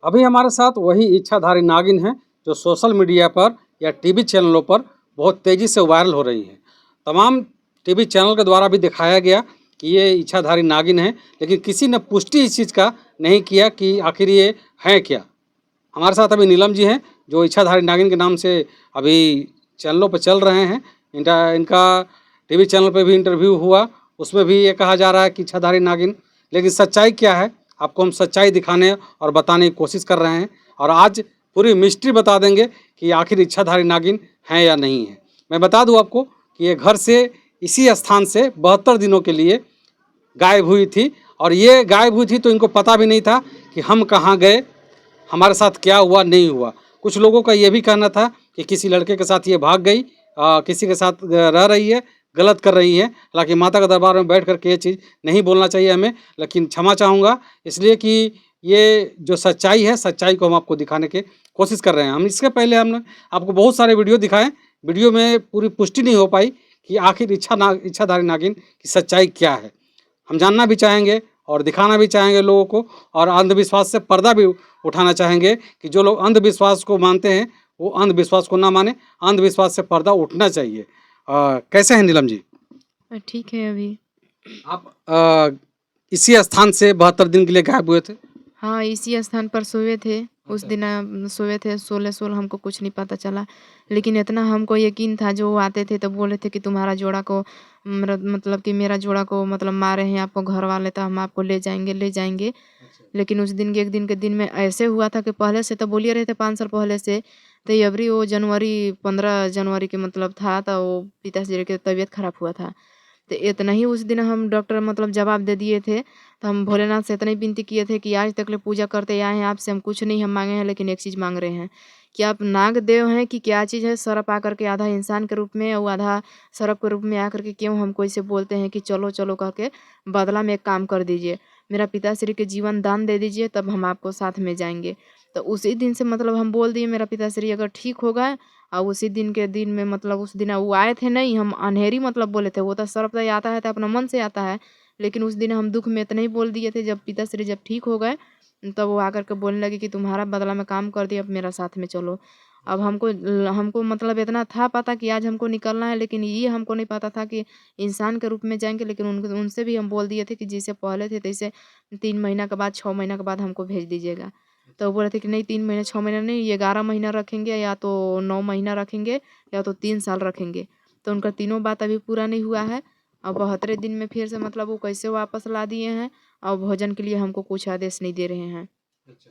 अभी हमारे साथ वही इच्छाधारी नागिन है जो सोशल मीडिया पर या टीवी चैनलों पर बहुत तेज़ी से वायरल हो रही है। तमाम टीवी चैनल के द्वारा भी दिखाया गया कि ये इच्छाधारी नागिन है, लेकिन किसी ने पुष्टि इस चीज़ का नहीं किया कि आखिर ये है क्या। हमारे साथ अभी नीलम जी हैं जो इच्छाधारी नागिन के नाम से अभी चैनलों पर चल रहे हैं। इनका टीवी चैनल पे भी इंटरव्यू हुआ, उसमें भी ये कहा जा रहा है कि इच्छाधारी नागिन, लेकिन सच्चाई क्या है आपको हम सच्चाई दिखाने और बताने की कोशिश कर रहे हैं। और आज पूरी मिस्ट्री बता देंगे कि आखिर इच्छाधारी नागिन है या नहीं है। मैं बता दूं आपको कि ये घर से इसी स्थान से 72 दिनों के लिए गायब हुई थी, और ये गायब हुई थी तो इनको पता भी नहीं था कि हम कहाँ गए, हमारे साथ क्या हुआ नहीं हुआ। कुछ लोगों का ये भी कहना था कि किसी लड़के के साथ ये भाग गई, किसी के साथ रह रही है, गलत कर रही है। हालांकि माता के दरबार में बैठ करके ये चीज़ नहीं बोलना चाहिए हमें, लेकिन क्षमा चाहूँगा इसलिए कि ये जो सच्चाई है, सच्चाई को हम आपको दिखाने की कोशिश कर रहे हैं। हम इसके पहले हमने आपको बहुत सारे वीडियो दिखाए, वीडियो में पूरी पुष्टि नहीं हो पाई कि आखिर इच्छाधारी नागिन की सच्चाई क्या है। हम जानना भी चाहेंगे और दिखाना भी चाहेंगे लोगों को, और अंधविश्वास से पर्दा भी उठाना चाहेंगे कि जो लोग अंधविश्वास को मानते हैं वो अंधविश्वास को ना माने, अंधविश्वास से पर्दा उठना चाहिए। कैसे हैं नीलम जी? ठीक है अभी। आप इसी स्थान से 72 दिन के लिए गायब हुए थे? हाँ, इसी स्थान पर सोए थे। उस अच्छा। दिन सोए थे 16-16 हमको कुछ नहीं पता चला। लेकिन इतना हमको यकीन था जो वो आते थे तो बोले थे कि तुम्हारा जोड़ा को मतलब कि मेरा जोड़ा को मतलब मारे हैं आपको घर वाले तो हम आपको ले जाएँगे, ले जाएँगे। अच्छा। लेकिन उस दिन के एक दिन के दिन में ऐसे हुआ था कि पहले से तो बोलिए रहे थे 5 साल पहले से, तो एवरी वो जनवरी 15 जनवरी के मतलब था तो वो पिताश्री की तबीयत खराब हुआ था। तो इतना ही उस दिन हम डॉक्टर मतलब जवाब दे दिए थे, तो हम भोलेनाथ से इतना ही विनती किए थे कि आज तक ले पूजा करते आए हैं आपसे, हम कुछ नहीं हम माँगे हैं लेकिन एक चीज़ माँग रहे हैं, कि आप नागदेव हैं कि क्या चीज़ है? सर्प आकर के आधा इंसान के रूप में और आधा सर्प के रूप में आकर के क्यों हमको ऐसे बोलते हैं कि चलो, चलो कह के बदला में एक काम कर दीजिए, मेरा पिताश्री के जीवन दान दे दीजिए तब हम आपको साथ में जाएँगे। तो उसी दिन से मतलब हम बोल दिए मेरा पिताश्री अगर ठीक हो गए और उसी दिन के दिन में मतलब उस दिन वो आए थे नहीं, हम अनहेरी मतलब बोले थे, वो तो सर्प तो आता है तो अपना मन से आता है। लेकिन उस दिन हम दुःख में इतना ही बोल दिए थे, जब पिताश्री जब ठीक हो गए, तब वो आकर के बोलने लगे कि तुम्हारा बदला में काम कर दिया, अब मेरा साथ में चलो। अब हमको मतलब इतना था पता कि आज हमको निकलना है, लेकिन ये हमको नहीं पता था कि इंसान के रूप में जाएँगे, लेकिन उनसे भी हम बोल दिए थे कि जैसे पहले थे तैसे 3 महीना के बाद 6 महीना के बाद हमको भेज दीजिएगा। तो वो बोले थे कि नहीं 3 महीने 6 महीना नहीं, ये 11 महीना रखेंगे या तो 9 महीना रखेंगे या तो 3 साल रखेंगे। तो उनका तीनों बात अभी पूरा नहीं हुआ है और 72 दिन में फिर से मतलब वो कैसे वापस ला दिए हैं और भोजन के लिए हमको कुछ आदेश नहीं दे रहे हैं। अच्छा।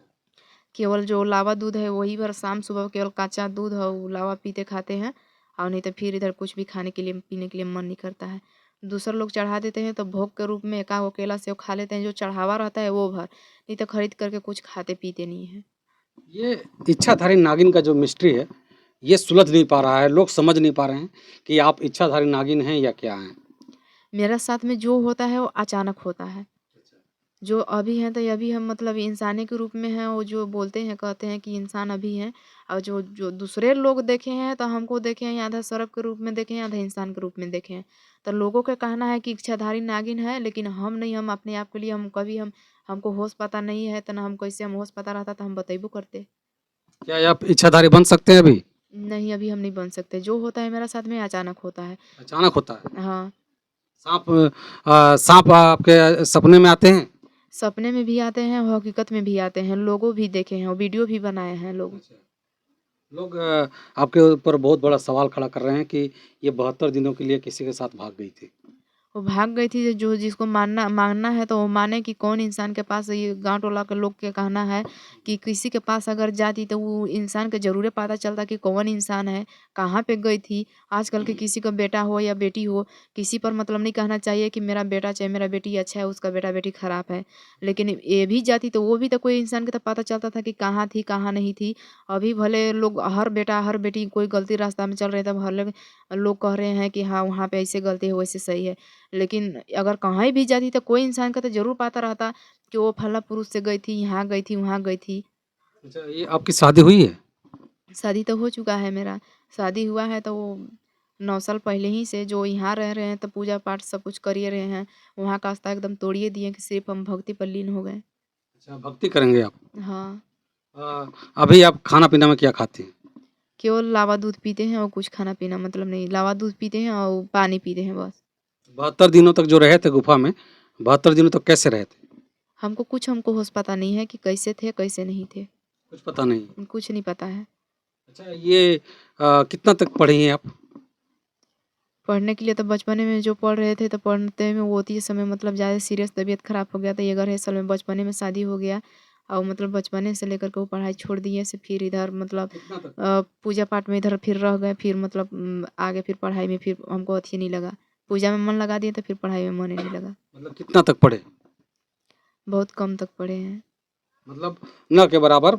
केवल जो लावा दूध है वही भर शाम सुबह केवल कच्चा दूध और लावा पीते खाते हैं, और नहीं तो फिर इधर कुछ भी खाने के लिए पीने के लिए मन नहीं करता है। दूसरे लोग चढ़ा देते हैं तो भोग के रूप में एकाक केला सेव खा लेते हैं, जो चढ़ावा रहता है वो भर, नहीं तो खरीद करके कुछ खाते पीते नहीं हैं। ये इच्छाधारी नागिन का जो मिस्ट्री है, ये सुलझ नहीं पा रहा है, लोग समझ नहीं पा रहे हैं कि आप इच्छाधारी नागिन हैं या क्या हैं। मेरा साथ में जो होता है वो अचानक होता है। अच्छा। जो अभी हैं तो अभी हम मतलब इंसानी के रूप में हैं, वो जो बोलते हैं कहते हैं कि इंसान अभी हैं, और जो जो दूसरे लोग देखे हैं तो हमको देखे हैं आधा सर्प के रूप में देखे हैं, आधा इंसान के रूप में देखे हैं। तो लोगों का कहना है कि इच्छाधारी नागिन है, लेकिन हम नहीं, हम अपने आप के लिए हम कभी हमको होश पता नहीं है, तो ना हम कैसे हम होश पता रहता तो हम बतेबो करते। क्या ये आप इच्छाधारी बन सकते हैं अभी? नहीं, अभी हम नहीं बन सकते, जो होता है मेरा साथ में अचानक होता है। अचानक होता है। हाँ। सांप आपके सपने में आते हैं? सपने में भी आते हैं, हकीकत में भी आते हैं, लोगों भी देखे हैं और वीडियो भी बनाए हैं लोग। अच्छा। लोग आपके ऊपर बहुत बड़ा सवाल खड़ा कर रहे हैं कि ये 72 दिनों के लिए किसी के साथ भाग गई थी। वो भाग गई थी, जो जिसको मानना मानना है तो वो माने कि कौन इंसान के पास, ये गाँव टोला के लोग के कहना है कि किसी के पास अगर जाती तो वो इंसान के ज़रूर पता चलता कि कौन इंसान है, कहाँ पे गई थी। आजकल के किसी का बेटा हो या बेटी हो, किसी पर मतलब नहीं कहना चाहिए कि मेरा बेटा चाहे मेरा बेटी अच्छा है, उसका बेटा बेटी खराब है। लेकिन ये भी जाती तो वो भी तो कोई इंसान के तो पता चलता था कि कहाँ थी, कहाँ नहीं थी। अभी भले लोग हर बेटा, हर बेटी कोई गलती रास्ता में चल रहे तब हर लोग कह रहे हैं कि हाँ, वहाँ पे ऐसे गलती है, वैसे सही है। लेकिन अगर कहीं भी जाती तो कोई इंसान का तो ज़रूर पता रहता कि वो फला पुरुष से गई थी, यहाँ गई थी, वहाँ गई थी। अच्छा, ये आपकी शादी हुई है? शादी तो हो चुका है मेरा। शादी हुआ है तो वो 9 साल पहले ही से, जो यहाँ रह रहे हैं तो पूजा पाठ सब कुछ करिए रहे हैं। वहाँ का आस्था एकदम तोड़िए दिए कि सिर्फ़ हम भक्ति पर लीन हो गए। अच्छा, भक्ति करेंगे आप। हाँ। अभी आप खाना पीना में क्या खाती हैं? केवल लावा दूध पीते हैं और कुछ खाना पीना मतलब नहीं। लावा दूध पीते हैं और पानी पीते हैं बस। 72 दिनों तक जो रहे थे गुफा में, 72 दिनों तक कैसे रहे थे? हमको होश पता नहीं है कि कैसे थे, कैसे नहीं थे। कुछ पता नहीं। कुछ नहीं पता है। अच्छा ये कितना तक पढ़ी हैं आप? पढ़ने के लिए तो बचपने में जो पढ़ रहे थे तो पढ़ते में वो उसी समय मतलब ज़्यादा सीरियस तबीयत ख़राब हो गया था। ये अगर साल में बचपने में शादी हो गया और मतलब बचपने से लेकर के वो पढ़ाई छोड़ दिए से फिर इधर मतलब कितना तक? पूजा पाठ में इधर फिर रह गए। फिर मतलब आगे फिर पढ़ाई में फिर हमको अच्छी नहीं लगा। पूजा में मन लगा दिए तो फिर पढ़ाई में मन ही नहीं लगा। मतलब कितना तक पढ़े? बहुत कम तक पढ़े हैं। मतलब न के बराबर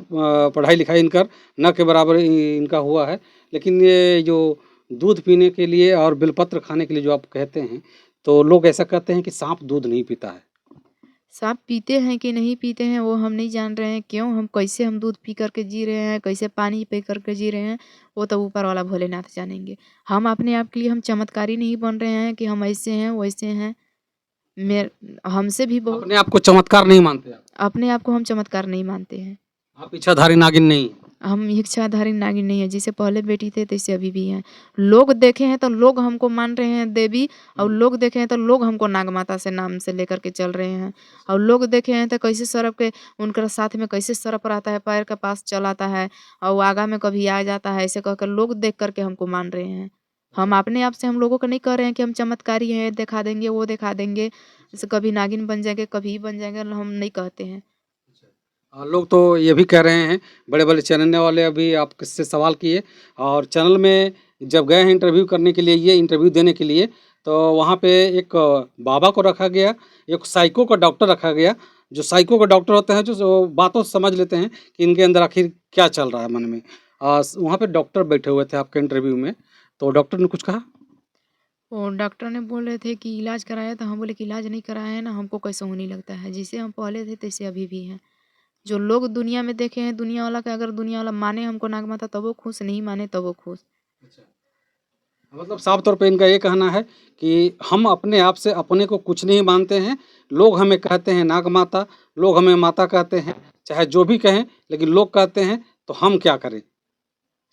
पढ़ाई लिखाई इनकर न के बराबर इनका हुआ है। लेकिन ये जो दूध पीने के लिए और बेलपत्र खाने के लिए जो आप कहते हैं, तो लोग ऐसा कहते हैं कि सांप दूध नहीं पीता है। सांप पीते हैं कि नहीं पीते हैं वो हम नहीं जान रहे हैं। क्यों हम कैसे हम दूध पी करके जी रहे हैं, कैसे पानी पी करके जी रहे हैं, वो तो ऊपर वाला भोलेनाथ जानेंगे। हम अपने आप के लिए हम चमत्कारी नहीं बन रहे हैं कि हम ऐसे हैं वैसे हैं। हमसे भी बहुत अपने आप को चमत्कार नहीं मानते आप? अपने आप को हम चमत्कार नहीं मानते हैं। आप इच्छाधारी नागिन नहीं हैं। हम इच्छाधारी नागिन नहीं है। जैसे पहले बेटी थे तैसे अभी भी हैं। लोग देखे हैं तो लोग हमको मान रहे हैं देवी, और लोग देखे हैं तो लोग हमको नागमाता से नाम से लेकर के चल रहे हैं। और लोग देखे हैं तो कैसे सरप के उनके साथ में कैसे सरप रहता है, पैर के पास चलाता है और वो आगा में कभी आ जाता है, ऐसे कहकर लोग देख करके हमको मान रहे हैं। हम अपने आप से हम लोगों को नहीं कह रहे हैं कि हम चमत्कारी हैं, दिखा देंगे वो दिखा देंगे, जैसे कभी नागिन बन जाएंगे कभी बन जाएंगे, हम नहीं कहते हैं। लोग तो ये भी कह रहे हैं, बड़े-बड़े चैनल वाले अभी आप किससे सवाल किए और चैनल में जब गए हैं इंटरव्यू करने के लिए, ये इंटरव्यू देने के लिए, तो वहाँ पे एक बाबा को रखा गया, एक साइको का डॉक्टर रखा गया, जो साइको का डॉक्टर होते हैं जो बातों से समझ लेते हैं कि इनके अंदर आखिर क्या चल रहा है मन में। वहाँ पे डॉक्टर बैठे हुए थे आपके इंटरव्यू में, तो डॉक्टर ने कुछ कहा? और डॉक्टर ने बोल रहे थे कि इलाज कराया, तो हम बोले कि इलाज नहीं कराया है ना, हमको कैसा होने लगता है। जैसे हम पहले थे तैसे अभी भी हैं। जो लोग दुनिया में देखे हैं दुनिया वाला का, अगर दुनिया वाला माने हमको नागमाता तब वो खुश, नहीं माने तब वो खुश। मतलब साफ तौर पे इनका ये कहना है कि हम अपने आप से अपने को कुछ नहीं मानते हैं। लोग हमें कहते हैं नाग माता, लोग हमें माता कहते हैं, चाहे जो भी कहें, लेकिन लोग कहते हैं तो हम क्या करें?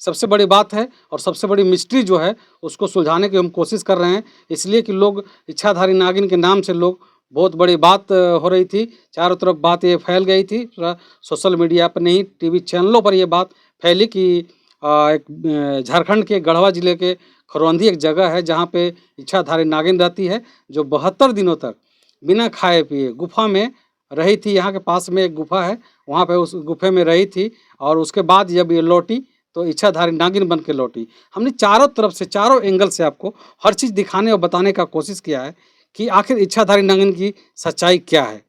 सबसे बड़ी बात है और सबसे बड़ी मिस्ट्री जो है उसको सुलझाने की हम कोशिश कर रहे हैं। इसलिए कि लोग इच्छाधारी नागिन के नाम से लोग बहुत बड़ी बात हो रही थी, चारों तरफ बात ये फैल गई थी। पूरा सोशल मीडिया पर नहीं, टीवी चैनलों पर ये बात फैली कि एक झारखंड के गढ़वा जिले के खरौंधी एक जगह है जहाँ पे इच्छाधारी नागिन रहती है, जो 72 दिनों तक बिना खाए पिए गुफा में रही थी। यहाँ के पास में एक गुफा है, वहाँ पे उस गुफे में रही थी और उसके बाद जब ये लौटी तो इच्छाधारी नागिन बन के लौटी। हमने चारों तरफ से, चारों एंगल से आपको हर चीज़ दिखाने और बताने का कोशिश किया है कि आखिर इच्छाधारी नागिन की सच्चाई क्या है।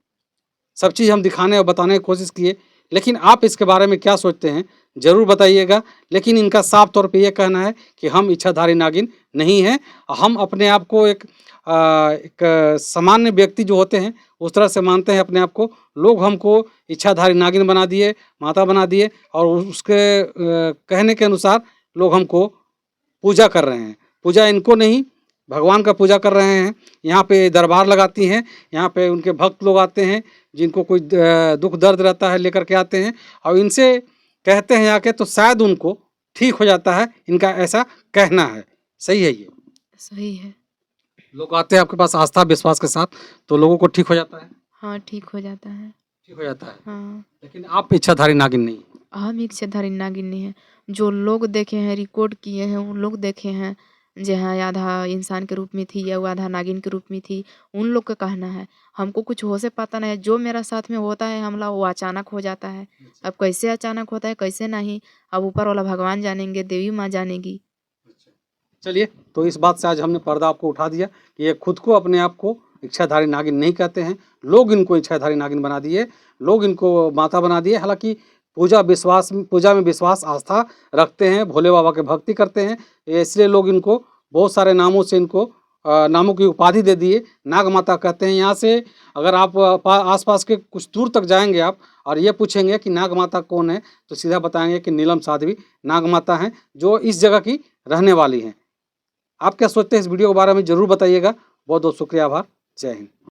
सब चीज़ हम दिखाने और बताने की कोशिश किए, लेकिन आप इसके बारे में क्या सोचते हैं ज़रूर बताइएगा। लेकिन इनका साफ तौर पे ये कहना है कि हम इच्छाधारी नागिन नहीं हैं। हम अपने आप को एक सामान्य व्यक्ति जो होते हैं उस तरह से मानते हैं अपने आप को। लोग हमको इच्छाधारी नागिन बना दिए, माता बना दिए और उसके कहने के अनुसार लोग हमको पूजा कर रहे हैं। पूजा इनको नहीं, भगवान का पूजा कर रहे हैं। यहाँ पे दरबार लगाती हैं, यहाँ पे उनके भक्त लोग आते हैं, जिनको कोई दुख दर्द रहता है लेकर के आते हैं और इनसे कहते हैं आके तो शायद उनको ठीक हो जाता है, इनका ऐसा कहना है। सही है ये? सही है। लोग आते हैं आपके पास आस्था विश्वास के साथ, तो लोगों को ठीक हो जाता है? हाँ, ठीक हो जाता है। ठीक हो जाता है। हाँ, लेकिन आप इच्छाधारी नागिन नहीं। हम इच्छाधारी नागिन नहीं है। जो लोग देखे हैं, रिकॉर्ड किए हैं, उन लोग देखे हैं जहाँ आधा इंसान के रूप में थी या वो आधा नागिन के रूप में थी, उन लोग का कहना है। हमको कुछ हो से पता नहीं है। जो मेरा साथ में होता है हमला वो अचानक हो जाता है। अब कैसे अचानक होता है कैसे नहीं, अब ऊपर वाला भगवान जानेंगे, देवी माँ जानेगी। चलिए, तो इस बात से आज हमने पर्दा आपको उठा दिया कि ये खुद को अपने आप को इच्छाधारी नागिन नहीं कहते हैं। लोग इनको इच्छाधारी नागिन बना दिए, लोग इनको माता बना दिए। हालाँकि पूजा में विश्वास आस्था रखते हैं, भोले बाबा की भक्ति करते हैं, इसलिए लोग इनको बहुत सारे नामों से इनको नामों की उपाधि दे दिए। नाग माता कहते हैं। यहाँ से अगर आप आस-पास के कुछ दूर तक जाएँगे आप और ये पूछेंगे कि नाग माता कौन है, तो सीधा बताएँगे कि नीलम साध्वी नाग माता हैं, जो इस जगह की रहने वाली हैं। आप क्या सोचते हैं इस वीडियो के बारे में ज़रूर बताइएगा। बहुत बहुत शुक्रिया, आभार। जय हिंद।